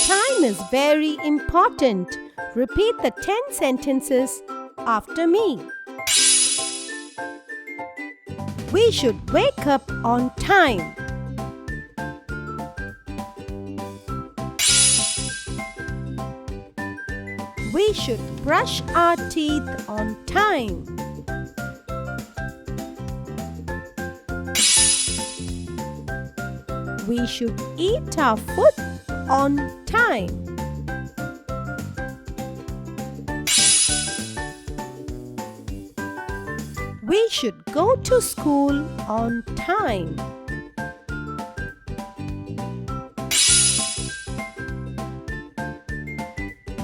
Time is very important. Repeat the 10 sentences after me. We should wake up on time. We should brush our teeth on time. We should eat our food on time. We should go to school on time.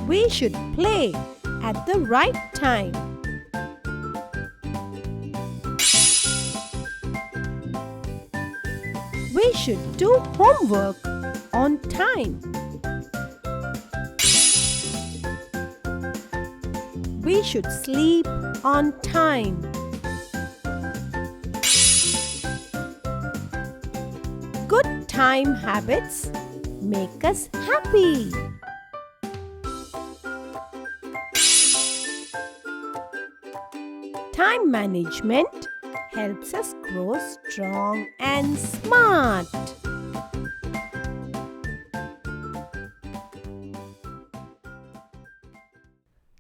We should play at the right time. We should do homework on time. We should sleep on time. Good time habits make us happy. Time management helps us grow strong and smart.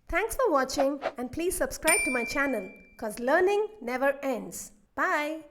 Thanks for watching and please subscribe to my channel because learning never ends. Bye.